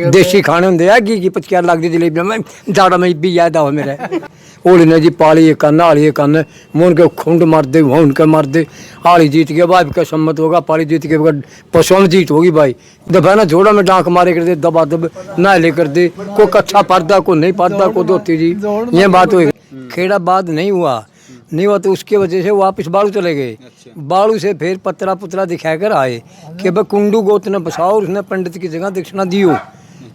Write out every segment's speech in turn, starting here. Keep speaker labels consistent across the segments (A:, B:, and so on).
A: देसी खाने होंगे है की 25 लाख की जलेबी मैं जाड़ा में भी याद आओ मेरे होली ने जी पाली एक कन्न हाली एक कन्न मोन के खुंड मारते होन के मारते हाली जीत गया भाई का सम्मत होगा पाली जीत के पशुओं में जीत होगी भाई दफा ना जोड़ा में डांक मारे कर दे दबा दब नहले कर दे को कच्छा पड़ता को नहीं पड़ता को धोती जी ये बात हुई खेड़ा बाद नहीं हुआ तो उसके वजह से वापस बालू चले गए। बालू से फिर पतरा पुतरा दिखाकर आए कि भाई कुंडू गोत ने बसाओ और उसने पंडित की जगह दक्षिणा दियो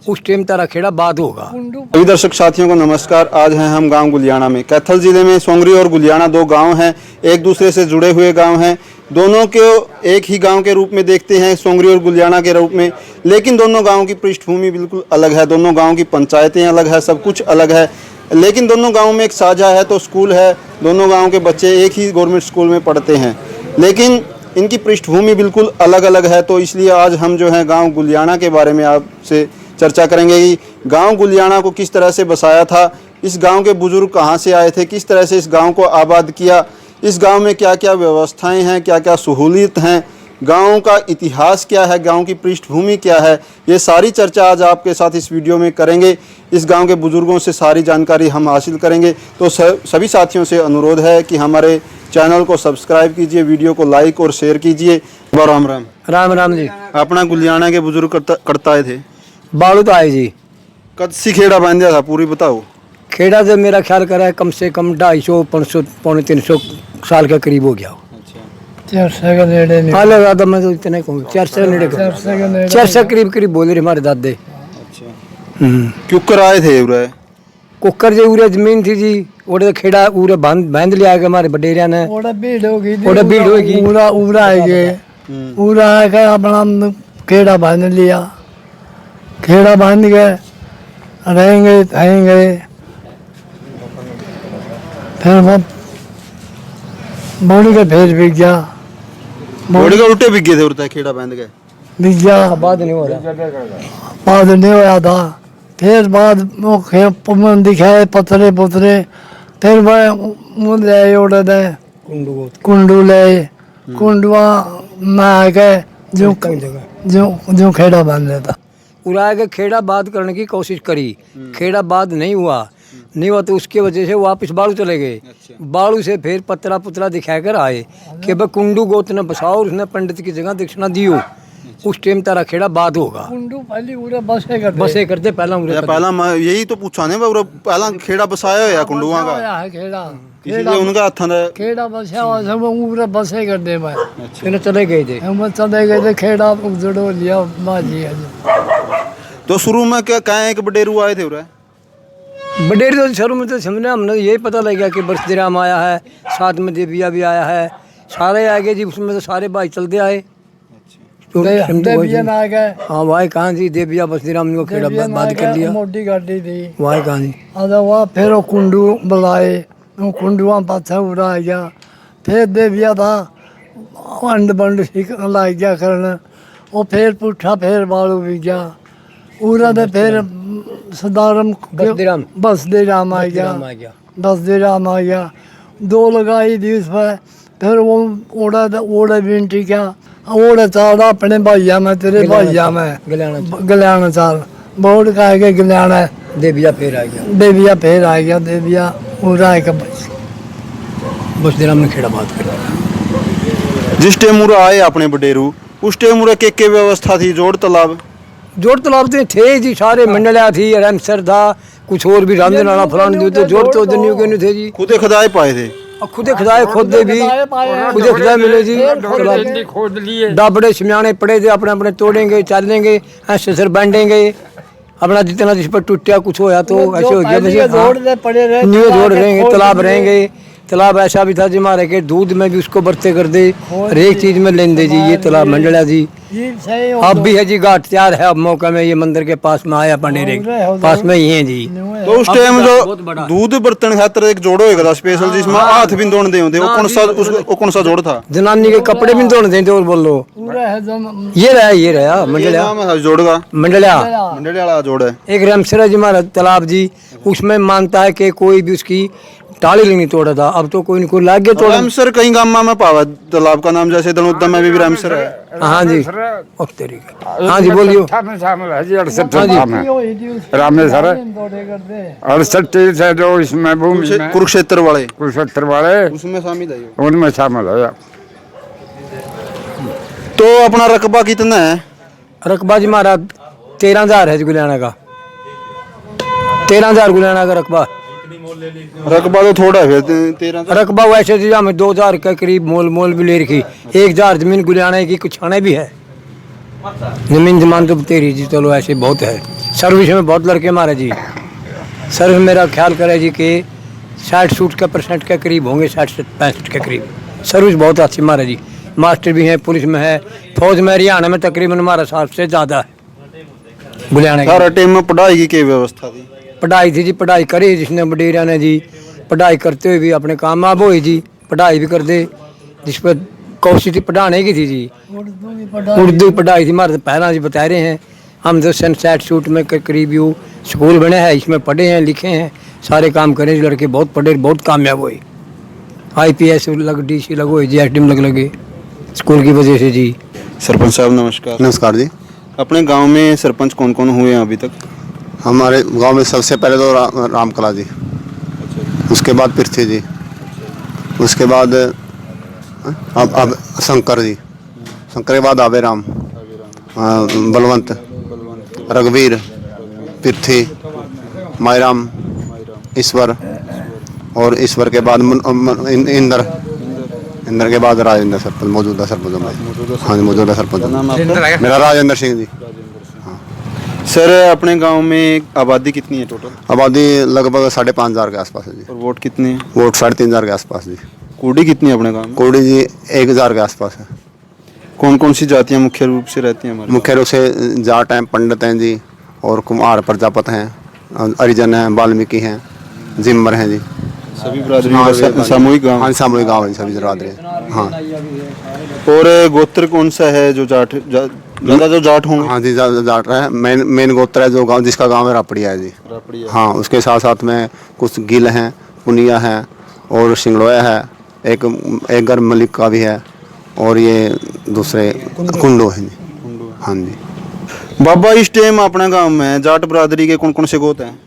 A: उस टाइम तारा खेड़ा बाद होगा।
B: सभी दर्शक साथियों को नमस्कार। आज हैं हम गांव गुलियाना में। कैथल जिले में सोंगरी और गुलियाना दो गांव हैं, एक दूसरे से जुड़े हुए गांव हैं। दोनों को एक ही गांव के रूप में देखते हैं, सोंगरी और गुलियाना के रूप में, लेकिन दोनों गाँव की पृष्ठभूमि बिल्कुल अलग है। दोनों गाँव की पंचायतें अलग है, सब कुछ अलग है, लेकिन दोनों गाँव में एक साझा है तो स्कूल है। दोनों गाँव के बच्चे एक ही गवर्नमेंट स्कूल में पढ़ते हैं, लेकिन इनकी पृष्ठभूमि बिल्कुल अलग अलग है। तो इसलिए आज हम जो है गांव गुलियाना के बारे में आपसे चर्चा करेंगे कि गांव गुलियाना को किस तरह से बसाया था, इस गांव के बुजुर्ग कहां से आए थे, किस तरह से इस गांव को आबाद किया, इस गांव में क्या क्या व्यवस्थाएं हैं, क्या क्या सहूलियत हैं, गांव का इतिहास क्या है, गांव की पृष्ठभूमि क्या है, ये सारी चर्चा आज आपके साथ इस वीडियो में करेंगे। इस गांव के बुजुर्गों से सारी जानकारी हम हासिल करेंगे। तो सभी साथियों से अनुरोध है कि हमारे चैनल को सब्सक्राइब कीजिए, वीडियो को लाइक और शेयर कीजिए। राम राम।
A: राम राम जी।
B: अपना गुलियाना के बुजुर्ग करता थे
A: बालू तो आए जी।
B: कद सी खेड़ा बांध दिया था, पूरी बताओ।
A: खेड़ा जो मेरा ख्याल करा है कम से कम 250 500 पौने 300 साल के करीब हो गया।
C: 400 के नेड़े नहीं।
A: हाँ लगा तो मैं तो इतना कहूँ 400 के नेड़े 400 करीब बोले रहे हमारे दादे।
B: अच्छा। क्यों आए थे उरे?
A: कुकर जो उरे जमीन थी जी, उड़े खेड़ा उरे बांध लिया गया हमारे बडेरिया ने।
C: ओड़ा भीड़ हो गई।
A: उड़ा
C: आएगे उड़ा आके अपना खेड़ा बांध लिया। खेड़ा बांध के रहेंगे फिर वो बॉडी का फिर बिक गया।
B: बॉडी का उल्टे बिक गए थे उड़ता खेड़ा बांध के
C: बिक गया।
A: बाद नहीं हो रहा,
C: बाद नहीं होया था। फिर बाद वो दिखाए पतरे फिर वह ले उड़े दे कुंडू ले कुंडुआ में आके जो खेड़ा बांध लेता।
A: उड़ा के खेड़ा बाद करने की कोशिश करी, खेड़ा बाद नहीं हुआ तो उसके वजह से वापस बालू चले गए। बालू से फिर पतरा पुतरा दिखाकर आए कि भाई कुंडू गोत ने बसाओ और उसने पंडित की जगह दक्षिणा दियो उस टाइम तारा खेड़ा बाद होगा।
C: कुंडू पहले उरे बसे
A: करते पहला
B: यही तो पूछा ने पहला खेड़ा बसाया या कुंडुआ का
C: खेड़ा
B: इसलिए उनका हाथ था
C: खेड़ा बसा सब उरे बसे कर दे। मैं
A: फिर चले गए थे
C: खेड़ा जुड़ो लिया बाजी।
B: तो शुरू में क्या कहे कि बडेरू आए थे उरे?
A: बडेरी तो शुरू में तो समझने हमने यही पता लग गया कि बरसराम आया है, साथ में देविया भी आया है, सारे आ गए जी। उसमें तो सारे भाई चलते आए। हाँ भाई कहाँ जी देविया बरसराम को खेड़ा बाद कर दिया।
C: मोटी गाड़ी थी
A: भाई कहाँ जी।
C: वहाँ फिर वो कुंडू बुलाए, कुंडुआ पाछा उड़ा आ गया। फिर देविया था अंड बंड लाग गया करने, वो फिर पुठा फिर बालू भी गया। उरा दे फिर सदारम बसदेराम आ गया। दो लगाई थी उस पर। फिर वो ओड़ा बिनती क्या ओड़ा चाड़ा अपने भाइया में तेरे भाइया में गलियाना चाल बोर्ड का आगे गलियाना
A: देविया फिर आ गया। देविया उड़ा बसदेराम ने खेड़ा बात कर दिया।
B: जिस टाइम उरा आए अपने बडेरू उस टाइम उरा के व्यवस्था थी? जोड़ तालाब
A: थे जी, सारे मंडलिया थी, रमसर था, कुछ और भी रामजन नाना फलान जो जोड़ तो नहीं थे जी।
B: खुदे खदाए पाए थे?
A: खुदे खदाए खुदे मिले जी। डाबड़े शमियाने पड़े थे, अपने अपने तोड़ेंगे चलेंगे ऐसे सर बांटेंगे अपना जितना जिस पर टूटा कुछ होया तो ऐसे हो गया। न्यू जोड़ रहेंगे, तालाब ऐसा भी था जी हमारे के दूध में भी उसको बरते कर दे, हर एक चीज में लेन दे जी। ये तालाब मंडला जी अब भी है जी, घाट तैयार है अब मौका में। ये मंदिर के पास में आया पंडेरे पास में ही है जी।
B: तो उस टाइम जो दूध बर्तन खातर एक जोड़ो होगा स्पेशल जिसमें हाथ भी धोने होते, वो कौन सा जोड़ था?
A: जनानी के कपड़े भी धोने देते और बोलो ये रहा मंडलिया
B: जोड़ का
A: मंडलिया
B: जोड़ है।
A: एक रमसरा जी हमारा तालाब जी, उसमें मानता है कि कोई भी उसकी टाली नहीं तोड़ा था। अब तो कोई नहीं कोई लाग गया तोड़ा।
B: रामसर कई गाँव में पावा तालाब का नाम, जैसे दनोदा में भी रामसर है।
A: हाँ जी, ओ तेरी का। हाँ जी बोलियो।
D: शामिल है जी, 68
A: हाँ जी।
D: में रामेश्वर 68 तीर्थ है जो इसमें भूमि में
B: कुरुक्षेत्र वाले
D: कुरुक्षेत्र वाले
B: उसमें शामिल है ये।
D: उनमें शामिल है।
B: तो अपना रकबा कितना है?
A: रकबा जी हमारा 13,000 है जी गुलियाना का। 13,000 गुलियाना का रकबा।
B: रकबा तो थोड़ा है फिर 13।
A: रकबा वैसे जी हमें 2,000 के करीब मोल भी ले रखी। 1,000 जमीन गुलियाना की, कुछ आने भी है। जमान तो तेरी जी, चलो ऐसे बहुत है। सर्विस में बहुत लड़के मारे जी। सर्विस मेरा ख्याल करे जी कि 60% के करीब होंगे, 60-65 के करीब। सर्विस बहुत अच्छी मारे जी। मास्टर भी हैं, पुलिस में है, फौज में, हरियाणा में तकरीबन हमारा 7 से ज़्यादा है गुलियाना की।
B: सारा टाइम में पढ़ाई की क्या व्यवस्था थी?
A: पढ़ाई थी जी, पढ़ाई करी जिसने बडेरिया ने जी। पढ़ाई करते हुए भी अपने कामयाब हुई जी। पढ़ाई भी कर दे, जिस पर कोशिश थी पढ़ाने की थी जी। उर्दू पढ़ाई थी हमारे तो पहला जी बता रहे हैं। हम तो सनसेट शूट में करीब यू स्कूल बने हैं, इसमें पढ़े हैं, लिखे हैं, सारे काम करें। लड़के बहुत पढ़े, बहुत कामयाब हुए। IPS लग, DC लग हुए, GSDM लगे स्कूल की वजह से जी।
B: सरपंच साहब नमस्कार।
E: नमस्कार जी।
B: अपने गांव में सरपंच कौन कौन हुए हैं अभी तक?
E: हमारे गांव में सबसे पहले तो रामकला जी, उसके बाद पृथ्वी जी, उसके बाद अब शंकर जी, शंकर के बाद आवे राम, बलवंत, रघुवीर, पृथ्वी, मायराम, ईश्वर, और ईश्वर के बाद इंद्र, इंद्र के बाद राजेंद्र सरपंच, मौजूदा सरपंच। हाँ जी, मौजूदा सरपंच।
B: नाम आपका?
E: मेरा राजेंद्र सिंह जी।
B: सर अपने गांव में आबादी कितनी है टोटल?
E: आबादी लगभग 5,500 के आसपास है जी।
B: और वोट कितने हैं?
E: वोट 3,500 के आसपास जी।
B: कूड़ी कितनी है अपने गांव में?
E: कोड़ी जी 1,000 के आसपास है।
B: कौन कौन सी जातियां मुख्य रूप से रहती हैं हमारे?
E: मुख्य रूप से जाट हैं, पंडित हैं जी, और कुम्हार प्रजापत हैं, हरिजन हैं, वाल्मीकि हैं, जिम्मर हैं जी।
B: सभी बिरादरी सामूहिक गांव?
E: हाँ, सामूहिक गाँव है सभी बिरादरी। हाँ।
B: और गोत्र कौन सा है जो ज़्यादा जो जाट होंगे?
E: हाँ जी, जाट है। मेन गोत्र है जो गाँव, जिसका गाँव है रापड़िया है जी।
B: रापड़िया।
E: हाँ, उसके साथ साथ में कुछ गिल हैं, पुनिया हैं, और सिंगड़ोया है, एक घर मलिक का भी है, और ये दूसरे कुंडो है जी। हाँ जी।
B: बाबा इस टाइम अपने गांव में जाट बिरादरी के कौन कौन से गोत हैं?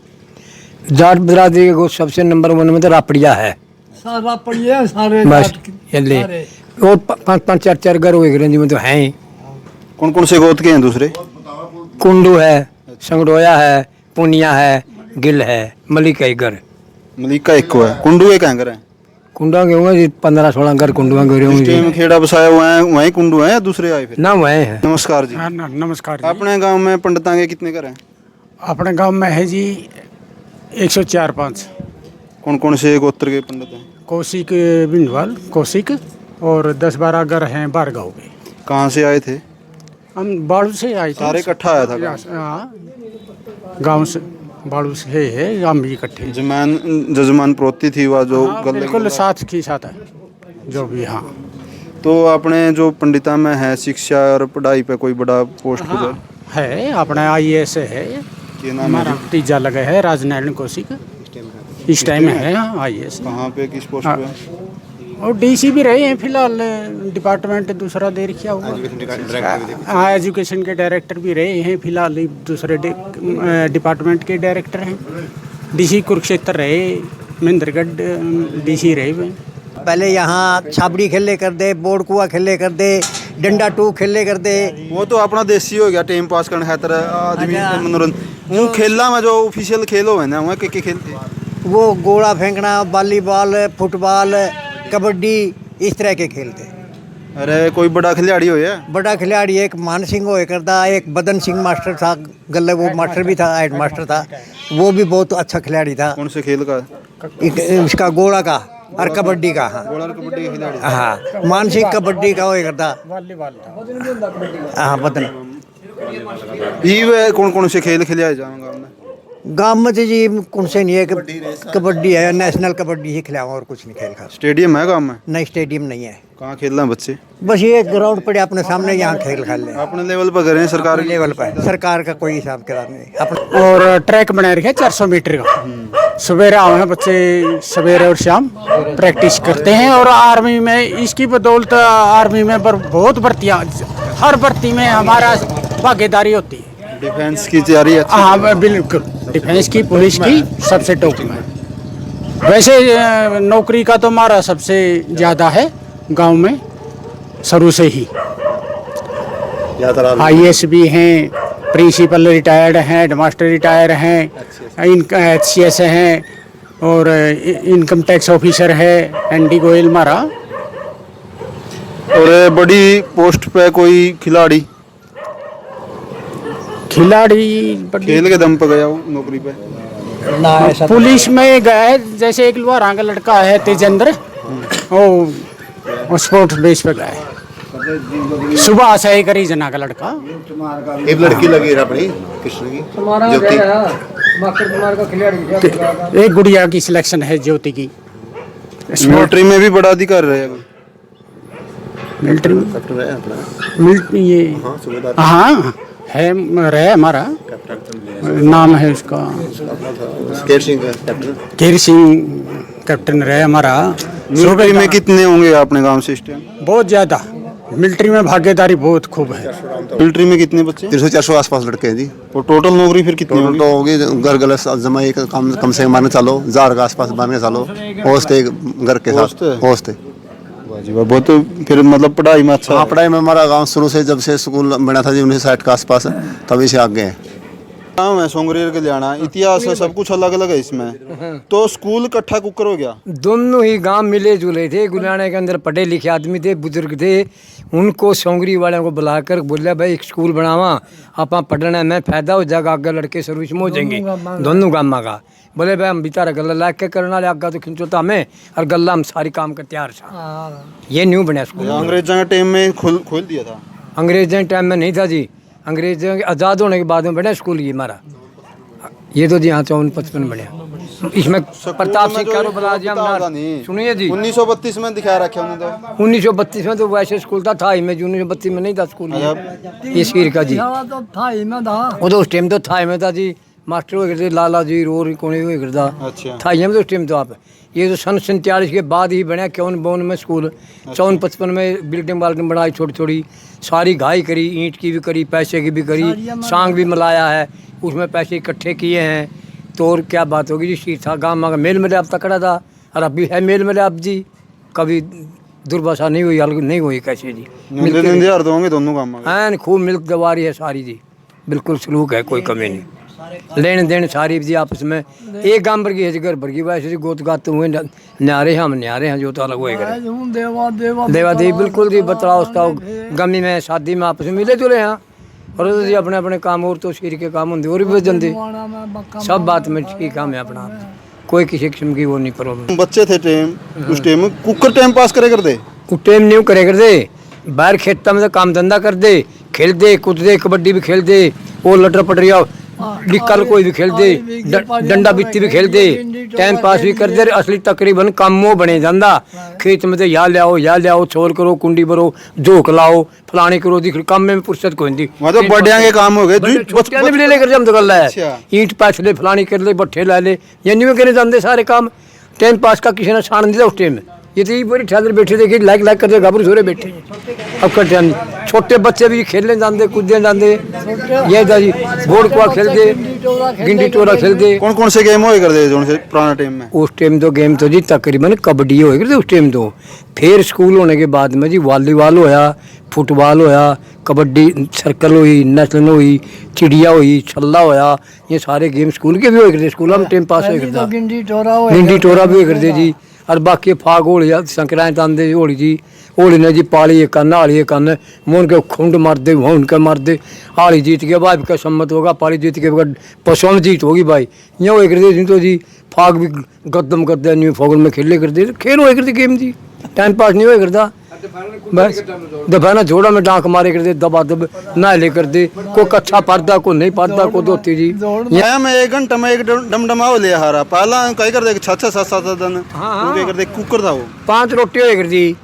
A: जाट बिरादरी के गोष्ठ सबसे नंबर 1 में तो रापड़िया है
C: सारा पड़िया सारे
A: बस।
C: जाट के-
A: ये ले
C: सारे।
A: और 5-5, 4-4 घर हुए ग्रंथी में तो हैं।
B: कौन कौन से गोत के हैं दूसरे?
A: कुंडू है, संगड़ोया है, पुनिया है, गिल है, मलिक है घर।
B: मलिक का एक को है, कुंडू एक हैंगर है।
A: कुंडा के होंगे जी 15-16 घर कुंडुआ के
B: इस
A: होंगे जी।
B: टाइम खेड़ा बसाया हुआ है, वहीं कुंडू है या दूसरे आए फिर?
A: ना वह है।
B: नमस्कार जी।
D: नमस्कार जी।
B: अपने गांव में पंडितां के कितने घर हैं?
D: अपने गांव में है जी 104-5।
B: कौन कौन से गोत्र के पंडित हैं?
D: कौशिक बिंदवाल, कौशिक, और 10-12 घर हैं बारगांव के।
B: कहाँ से आए थे?
D: हम बाड़ू से आए थे।
B: सारे इकट्ठा आया था गाँव?
D: हाँ, गांव से बाड़ू से है, हम भी इकट्ठे।
B: जजमान प्रोती थी वह जो
D: हाँ,
B: गले
D: बिल्कुल साथ की साथ है जो भी। हाँ,
B: तो अपने जो पंडिता में है शिक्षा और पढ़ाई पे कोई बड़ा पोस्ट
D: हाँ
B: गुजर?
D: है अपने IAS है।
B: ये नाम
D: हमारा
B: है?
D: तीजा लगा है राजनारायण कौशिक, इस टाइम है। हाँ, IAS।
B: कहाँ पे किस पोस्ट
D: हाँ।
B: पे?
D: और DC भी रहे हैं फिलहाल, डिपार्टमेंट दूसरा दे रखा हुआ। हाँ, एजुकेशन के डायरेक्टर भी रहे हैं फिलहाल, दूसरे डिपार्टमेंट के डायरेक्टर हैं। DC कुरुक्षेत्र रहे, महेंद्रगढ़ DC रहे हुए।
F: पहले यहाँ छाबड़ी खेले कर दे, बोर्ड कुआ खेले कर दे, डंडा टू खेले कर दे।
B: वो तो अपना देसी हो गया, टाइम पास करने खातर आदमी
F: अच्छा।
B: मनोरंजन। वो खेलना में जो ऑफिशियल खेल हो ना वो के खेलते?
F: वो गोला फेंकना, वॉलीबॉल, फुटबॉल, कबड्डी, इस तरह के खेलते।
B: अरे कोई बड़ा खिलाड़ी हो या?
F: बड़ा खिलाड़ी एक मान सिंह होए करता, एक बदन सिंह मास्टर था गल्ले, वो मास्टर भी था, हेड मास्टर था, वो भी बहुत अच्छा खिलाड़ी था।
B: कौन से खेल का?
F: उसका गोला का और कबड्डी का। हाँ
B: बॉलर कबड्डी के खिलाड़ी?
F: हाँ, मान सिंह कबड्डी का होए करता। हाँ, बदन।
B: ये वे कौन कौन से खेल खिलाए जाएंगे हमने?
F: गांव में तो जी कौन से नहीं है कि कबड्डी है, नेशनल कबड्डी ही खिलाऊं और कुछ नहीं खेल खा।
B: स्टेडियम है गाँव में?
F: नहीं स्टेडियम नहीं है,
B: कहाँ खेल रहे हैं बच्चे?
F: बस ये ग्राउंड पड़े अपने सामने, यहाँ खेल खा ले।
B: अपने लेवल पर कर रहे हैं सरकार
F: लेवल पर सरकार का कोई हिसाब किताब नहीं अपने।
D: और ट्रैक बना रखे 400 मीटर का। सवेरे आए हैं बच्चे, सवेरे और शाम प्रैक्टिस करते हैं। और आर्मी में इसकी बदौलत आर्मी में बहुत भर्तियाँ, हर भर्ती में हमारा भागीदारी होती है।
B: डिफेंस की तैयारी है?
D: हाँ बिल्कुल, डिफेंस की, पुलिस की सबसे टॉप में। वैसे नौकरी का तो हमारा सबसे ज़्यादा है गांव में शुरू से ही। IAS भी हैं, प्रिंसिपल रिटायर्ड हैं, हेडमास्टर रिटायर हैं, इनका HCS हैं और इनकम टैक्स ऑफिसर है ND गोयल हमारा।
B: और बड़ी पोस्ट पे कोई खिलाड़ी खेल के दम पे गया हो नौकरी पे?
F: ना ऐसा
D: पुलिस में गया है, जैसे एक लुहारा का लड़का है तेजेंद्र, वो स्पोर्ट्स बेस पे गया है। सुबह से ही करी जना का लड़का।
E: एक लड़की लगी है अपनी कृष्ण की ज्योति।
D: एक गुड़िया की सिलेक्शन है ज्योति की।
B: मिलिट्री में भी बड़ा अधिकार रहेगा?
D: मिलिट्री में
E: कैप्टन है अपना।
D: मिलिट्री ये
E: हाँ सूबेदार
D: हाँ है, रहे हमारा नाम है उसका
E: केर सिंह कैप्टन।
D: केर सिंह कैप्टन रहे हमारा।
B: मिलिट्री में कितने होंगे अपने गांव से इस टाइम?
D: बहुत ज़्यादा, मिलिट्री में भागीदारी बहुत खूब है।
B: मिलिट्री में कितने बच्चे?
E: 300-400 आसपास लड़के हैं जी।
B: और टोटल नौकरी फिर कितनी
E: टोटल तो होगी घर गलत जमा एक कम से मारने चलो 1000 के आसपास मारने चलो। होस्ते घर के साथ होस्ते।
B: बहुत फिर मतलब पढ़ाई में अच्छा
E: हाँ पढ़ाई में हमारा गांव शुरू से जब से स्कूल बना था जी 1960 के आसपास, तभी से आगे है।
B: गाँव है सोंगरी गुलियाना, इतिहास है, सब कुछ अलग अलग है इसमें। तो स्कूल इकट्ठा कुकर हो गया?
A: दोनों ही गांव मिले जुले थे। गुलियाना के अंदर पढ़े लिखे आदमी थे, बुजुर्ग थे। उनको सोंगरी वालों को बुलाकर बोला भाई एक स्कूल बनावा, आप पढ़ने में फायदा हो जाएगा, आगे लड़के सर्विस में हो जाएंगे दोनों गाँव का। बोले भाई हम बेचारा गला ला के करना आगे तो खिंचोता हमें और गला हम सारी काम का तैयार था। ये न्यू बना स्कूल।
B: अंग्रेजों के टाइम में खोल दिया था?
A: अंग्रेजों के टाइम में नहीं था जी, अंग्रेजों के आज़ाद होने के बाद में बना स्कूल ये हमारा। ये तो जी हाँ 54-55 बना। इसमें प्रताप सिंह कारोबार सुनिए जी
B: 1932 में दिखा रखे उन्होंने तो।
A: 1932 में तो वैसे स्कूल था ही में, 1932 में नहीं था स्कूल ये शीर का जी।
C: तो था ही में था,
A: वो तो उस टाइम तो था ही में था जी। मास्टर हुए करते लाला जी रोर कोने हुए करता
B: अच्छा
A: था ही में तो उस टाइम तो। आप ये तो सन 47 के बाद ही बना क्यों बोन में स्कूल। 54-55 में बिल्डिंग वाल्डिंग बनाई छोटी छोटी, सारी घाई करी, ईंट की भी करी, पैसे की भी करी, सांग भी मिलाया है, उसमें पैसे इकट्ठे किए हैं। तो और क्या बात होगी जी। शीर था गाँव में मेल मिलाप तकड़ा था और अब भी है मेल मिलाप जी। कभी दुर्दशा नहीं हुई, अलग नहीं हुई कैसे जी।
B: मिलते होंगे दोनों गाँव में?
A: हैं खूब मिल्क दवारी है सारी जी, बिल्कुल सलूक है, कोई कमी नहीं। लेन देन सारी जी आपस में एक गांव भर की है, घर भर की वैसे गोत गात हुए न्यारे हम न्यारे हैं जो तो अलग हुए करे।
C: देवा देवा
A: देवा देवी बिल्कुल जी बतलाओ उसका गमी में शादी में आपस में मिले जुले हैं। और जी अपने अपने काम और तो शीर के काम होंगे और भी बजन दे सब बात में ठीक काम है अपना, कोई किसी किस्म की वो नहीं प्रॉब्लम।
B: बच्चे थे टाइम उस टाइम में कुकर टाइम पास करे कर दे?
A: उस टाइम नहीं करे कर दे, बाहर खेतों में तो काम धंधा कर दे, खेल दे कूद दे, कबड्डी भी खेल दे, वो लटर पटरिया निकल कोई भी खेल दे, डंडा बित्ती भी खेल दे, टाइम पास भी कर दे। असली तकरीबन कामों बने जाता खेत में तो या लियाओ छोर करो, कुंडी भरो, झोक लाओ, फलाने करो, दिख काम में फुर्सत कोई नहीं।
B: मतलब बड़िया के काम हो गए
A: बच्चे भी ले लेकर जम तो कर ला ईंट पैस ले, फलानी कर ले, भट्ठे ला ले, ये नहीं करे जाते सारे काम। टाइम पास का किसी ने छाड़ नहीं दिया उस टाइम में। ये तो बड़ी ठहर बैठे थे कि लाइक करते घबरू सोरे बैठे। अब कर छोटे बच्चे भी खेलने जाते, कूदने जाते, ये था जी बोर्ड कुआ खेलते, गिंडी टोरा खेलते।
B: कौन कौन से गेम होए करते जो पुराना टाइम में?
A: उस टाइम तो गेम तो जी तकरीबन कबड्डी होए करते उस टाइम तो। फिर स्कूल होने के बाद में जी वॉलीबॉल होया, फुटबॉल होया, कबड्डी सर्कल हुई, नेशनल हुई, चिड़िया हुई, छल्ला होया, ये सारे गेम स्कूल के भी होए करते। स्कूल में टाइम पास होए करता,
C: गिंडी
A: टोरा भी होए करते जी। और बाकी फाग होली संक्रांत आंदे होली जी, होली ने जी पाली एक कन्न हाली एक कन्न मोन के खुंड मार दे वहाँ के मार दे। हाली जीत गया भाई का सम्मत होगा, पाली जीत के पसंद जीत होगी भाई। यहाँ हो करते तो जी फाग भी गद्दम करते न्यू फागुन में खेले करते, खेल हो करते गेम जी, टाइम पास नहीं हो करता। बस दोपहर जोड़ा में डांक मारे कर दे, दबा दब नाले कर दे, को कच्चा पर्दा को नहीं पर्दा को धोती जी।
B: यहाँ में 1 घंटा में एक डमडमाओ ले हारा पहला कहीं कर दे 6-6 7-7 दिन हाँ कर दे कुकर था वो
A: 5 रोटी होए कर दी,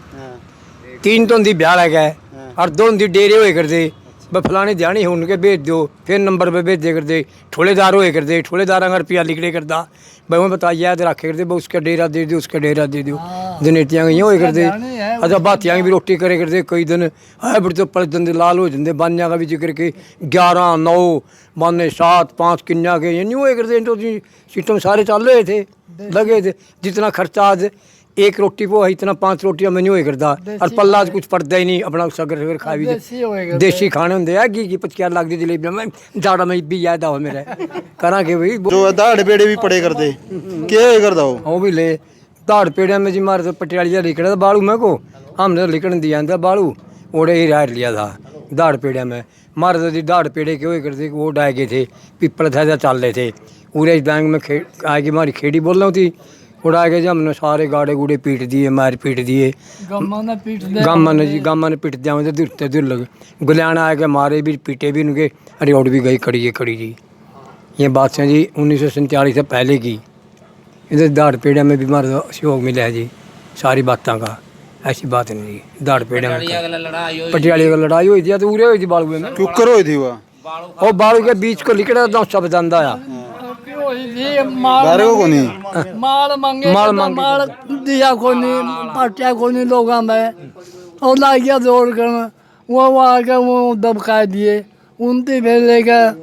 A: 3 तो दी ब्याह है गए और 2 दी डेरे होए कर दे, ब फलाने ध्यानी हो उनके भेज दो, फिर नंबर पे भेज दे कर दे, ठोलेदार होए कर दे, ठोलेदार अगर रुपया लिखड़े करदा भाई मैं बता याद रखे कर दे, उसका डेरा दे दो, उसका डेरा दे दो, जनेटियाँ गई होए कर दे। अच्छा बातियाँ भी रोटी करे कर दे, कई दिन है बड़े तो पल दिन लाल हो जाते, बानिया का भी जिक्र के 11 9 बाने 7 5 किन्या के ये नहीं होए कर दे, तो सिस्टम सारे चल रहे थे लगे थे। जितना खर्चा आज 1 रोटी को है इतना 5 रोटियां मैं नहीं होए करदा, और पल्ला आज कुछ पड़ता ही नहीं, अपना सगर सगर खा भी देसी खाने होंगे है घी 25 लाख दी जलेबियां मैं जाड़ा में भी याद आओ मेरे करा के भाई
B: जो दाड़ पेड़े भी पड़े कर दे क्या होए करदा
A: वो भी ले दाड़ पेड़िया में जी मारे तो पटियालिया लिखड़ा था बालू में को हमने लिखण दिया था बालू ओड़े ही राट लिया था दाड़ पेड़िया में मारे तो जी दाड़ पेड़े के हुए करते वो डाय गए थे पीपल था चल रहे थे पूरे बैंक में आगे हमारी खेड़ी बोल रही थी उड़ा के हमने सारे गाड़े गूड़े पीट दिए, मार पीट दिए, गामा ने पीट दिया मुझे दूर दूर लगे। गुलियाना आके मारे भी पीटे भी उनके रियोड भी गई खड़ी जी। ये बात है जी 1947 से पहले की, इधर दाड़ पेड़िया में भी हमारा सहयोग मिला है जी सारी बातों का, ऐसी बात नहीं जी। दाड़ पेड़िया में पटियाली का लड़ाई हुई थी तो उरे हुई थी बालू में
B: कुकर हुई थी
A: वो बालू के बीच को लिखड़ा था सब दंदा आया
B: बारे को नहीं
C: माल मांगे माल दिया को नहीं पाटिया को नहीं लोगा में और ला गया दौड़ कर वो आके वो दबका दिए उनती फिर लेकर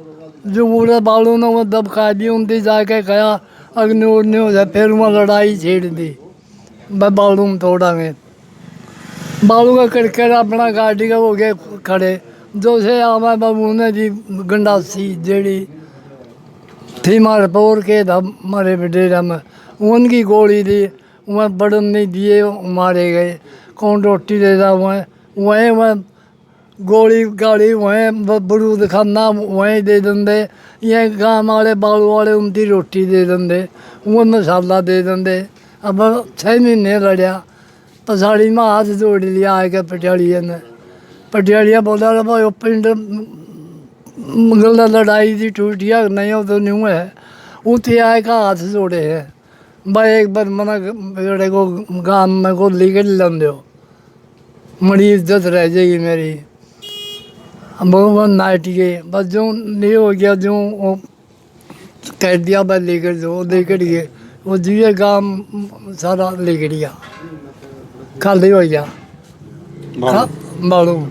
C: जो पूरा बालू ने वो दबका दिए उनती जाके गया अग्नि उड़ने हो जाए फिर वहाँ लड़ाई छेड़ दी भाई बालू में तोड़ांगे बालू का करके अपना गाड़ी का हो गए खड़े जो से आवा बाबू ने जी गंडासी जेड़ी थी मारे पोर के था मारे डेरा में उनकी गोली थी वह बड़न नहीं दिए मारे गए कौन रोटी देता वहीं गोली गाड़ी वहीं बरूद खाना वहीं दे देंगे ये गाँव वाले बालू वाले उनकी रोटी दे देंगे वो मसाला दे देंगे अब 6 महीने लड़िया पसाड़ी में हाथ जोड़ लिया आके पटियालिया ने पटियालिया बोला भाई पिंड लड़ाई थी टूटिया नहीं हो तो नहीं है उठे आए का हाथ जोड़े है भाई एक बार मना बेटे को गांव में को लेकर लन दो बड़ी इज्जत रह जाएगी मेरी वो नाइट के बस जो नहीं हो गया जो वो कह दिया भाई लेकर गए वो जीए गांव सारा लेकर गया खाली हो गया मालूम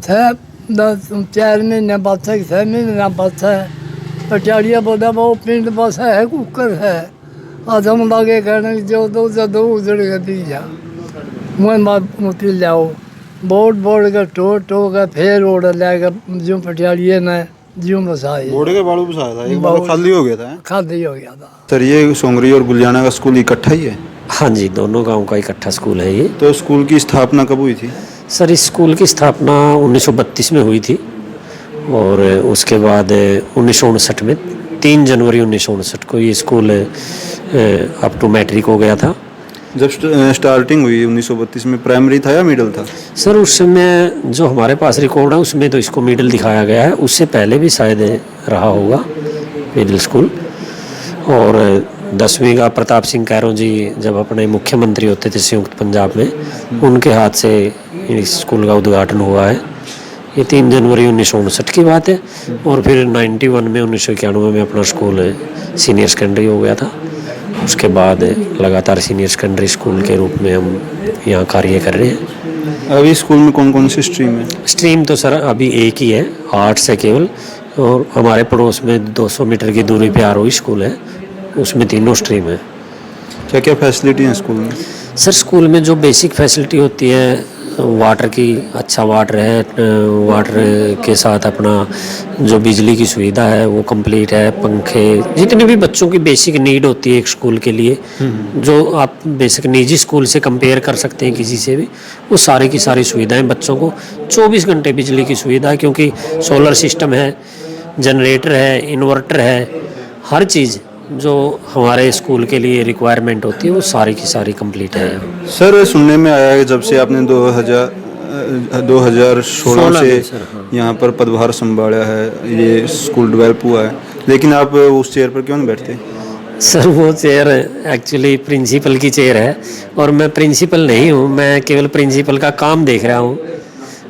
C: थे 4 महीने बाद 6 महीने बाद है पटियालिया बोला वो पिंड बस है कुकर है आज हम लागे कहने जो दो उजड़ के दी जा मोती लाओ बोर्ड का टो का फिर रोड लेकर जो पटियालिया ने जो बसाए
B: घोड़े के बालू बसाया था एक बार खाली हो गया था
C: खाली हो गया था
B: सर। ये सोंगरी और गुलियाना का स्कूल इकट्ठा ही है?
G: हाँ जी, दोनों गांव का इकट्ठा स्कूल है ये।
B: तो स्कूल की स्थापना कब हुई थी?
G: सर इस स्कूल की स्थापना 1932 में हुई थी और उसके बाद 1959 में 3 जनवरी 1959 को ये स्कूल अप टू मैट्रिक हो गया था।
B: जब स्टार्टिंग हुई 1932 में प्राइमरी था या मिडिल था?
G: सर उस समय जो हमारे पास रिकॉर्ड है उसमें तो इसको मिडिल दिखाया गया है, उससे पहले भी शायद रहा होगा मिडिल स्कूल। और 10वीं का प्रताप सिंह कैरो जी जब अपने मुख्यमंत्री होते थे संयुक्त पंजाब में, उनके हाथ से इस स्कूल का उद्घाटन हुआ है। ये 3 जनवरी 1959 की बात है। और फिर 91 में 1991 में अपना स्कूल सीनियर सेकेंडरी हो गया था। उसके बाद लगातार सीनियर सेकेंडरी स्कूल के रूप में हम यहाँ कार्य कर रहे हैं।
B: अभी स्कूल में कौन कौन सी स्ट्रीम है?
G: स्ट्रीम तो सर अभी एक ही है, आर्ट्स है केवल। और हमारे पड़ोस में 200 मीटर की दूरी पे आरोही स्कूल है, उसमें 3 स्ट्रीम है।
B: क्या क्या फैसिलिटी है स्कूल में?
G: सर स्कूल में जो बेसिक फैसिलिटी होती है, वाटर की अच्छा वाटर है, वाटर के साथ अपना जो बिजली की सुविधा है वो कंप्लीट है, पंखे, जितनी भी बच्चों की बेसिक नीड होती है एक स्कूल के लिए, जो आप बेसिक निजी स्कूल से कंपेयर कर सकते हैं किसी से भी, वो सारी की सारी सुविधाएं बच्चों को। 24 घंटे बिजली की सुविधा है क्योंकि सोलर सिस्टम है, जनरेटर है, इन्वर्टर है, हर चीज़ जो हमारे स्कूल के लिए रिक्वायरमेंट होती है वो सारी की सारी कंप्लीट है यहाँ।
B: सर सुनने में आया है जब से आपने 2016 से
G: में सर, हाँ।
B: यहाँ पर पदभार संभाला है, ये स्कूल डेवलप हुआ है, लेकिन आप उस चेयर पर क्यों नहीं बैठते?
G: सर वो चेयर एक्चुअली प्रिंसिपल की चेयर है और मैं प्रिंसिपल नहीं हूँ, मैं केवल प्रिंसिपल का काम देख रहा हूँ।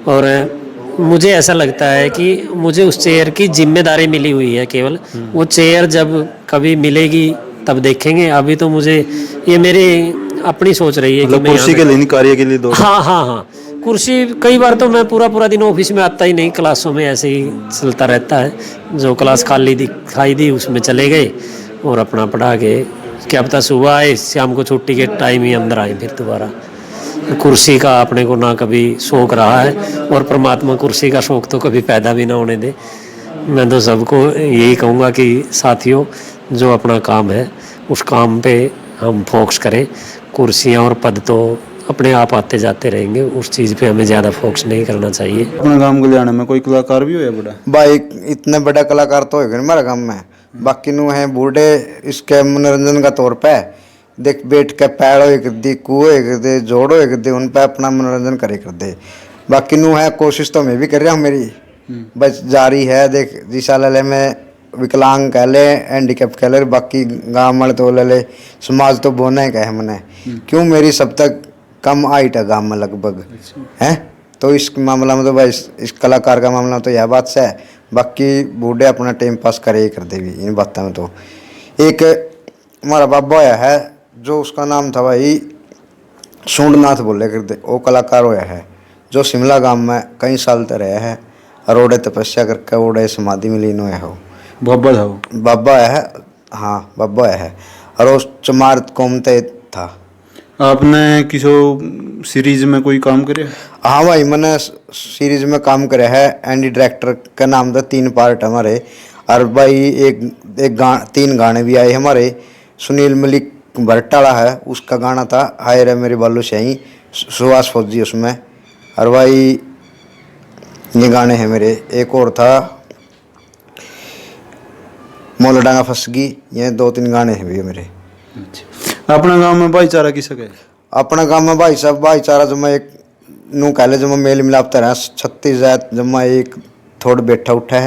G: और मुझे ऐसा लगता है कि मुझे उस चेयर की जिम्मेदारी मिली हुई है केवल। वो चेयर जब कभी मिलेगी तब देखेंगे। अभी तो मुझे ये मेरी अपनी सोच रही है कि
B: मतलब
G: मैं
B: कुर्सी के लिए नहीं, कार्य के लिए दो।
G: हाँ, कुर्सी कई बार तो मैं पूरा दिन ऑफिस में आता ही नहीं, क्लासों में ऐसे ही चलता रहता है। जो क्लास खाली दिखाई दी उसमें चले गए और अपना पढ़ा के क्या पता सुबह आए, शाम को छुट्टी के टाइम ही अंदर आए फिर दोबारा। कुर्सी का अपने को ना कभी शौक रहा है और परमात्मा कुर्सी का शौक तो कभी पैदा भी ना होने दे। मैं तो सबको यही कहूँगा कि साथियों, जो अपना काम है उस काम पे हम फोकस करें। कुर्सियाँ और पद तो अपने आप आते जाते रहेंगे, उस चीज़ पे हमें ज़्यादा फोकस नहीं करना चाहिए।
B: अपना गांव गुलियाना में कोई कलाकार भी हो या बड़ा?
H: भाई इतने बड़ा कलाकार तो है मेरा गाँव में, बाकी नु है बूढ़े इसके मनोरंजन का तौर पे देख बैठ के पैड़ो एक दी, कुएं एक दे, जोड़ो एक दे, उन पे अपना मनोरंजन करे कर दे। बाकी नु है कोशिश तो मैं भी कर रहा हूँ, मेरी बस जारी है। देख जिसा ले में विकलांग कह ले, हैंडीकैप कह ले, बाकी गाँव वाले तो ले समाज तो बोना है कहे मैंने, क्यों मेरी सब तक कम हाइट है गाँव में लगभग है। तो इस मामला में तो भाई इस कलाकार का मामला तो यह बात से है। बाकी बूढ़े अपना टाइम पास करे ही कर दे भी इन बातों में। तो एक हमारा बाबा होया है जो उसका नाम था भाई सूंडनाथ बोले करते, वो कलाकार होया है जो शिमला गांव में कई साल तक रहा है और ओडे तपस्या करके ओडे समाधि में लीन होया हो।
B: बाबा था वो?
H: बाबा है, हाँ बाबा है। और वो चमार कौमते था।
B: आपने किसी सीरीज में कोई काम करे?
H: हाँ भाई मैंने सीरीज में काम करे है, एंडी डायरेक्टर का नाम था, 3 पार्ट हमारे। और भाई एक 3 गाने भी आए हमारे। सुनील मलिक भट्टाला है, उसका गाना था हाय रे मेरे बालू शाही, सुहास फौजी उसमें। और भाई ये गाने हैं मेरे। एक और था मोलडांगा फसगी, ये 2-3 गाने हैं भी मेरे।
B: अपना गांव में भाईचारा किसका है?
H: अपना गाँव में भाई साहब भाईचारा जमा एक नू कह ले जमा मेल मिलाप तरह 36 जात जमा एक थोड़ा बैठा उठा है।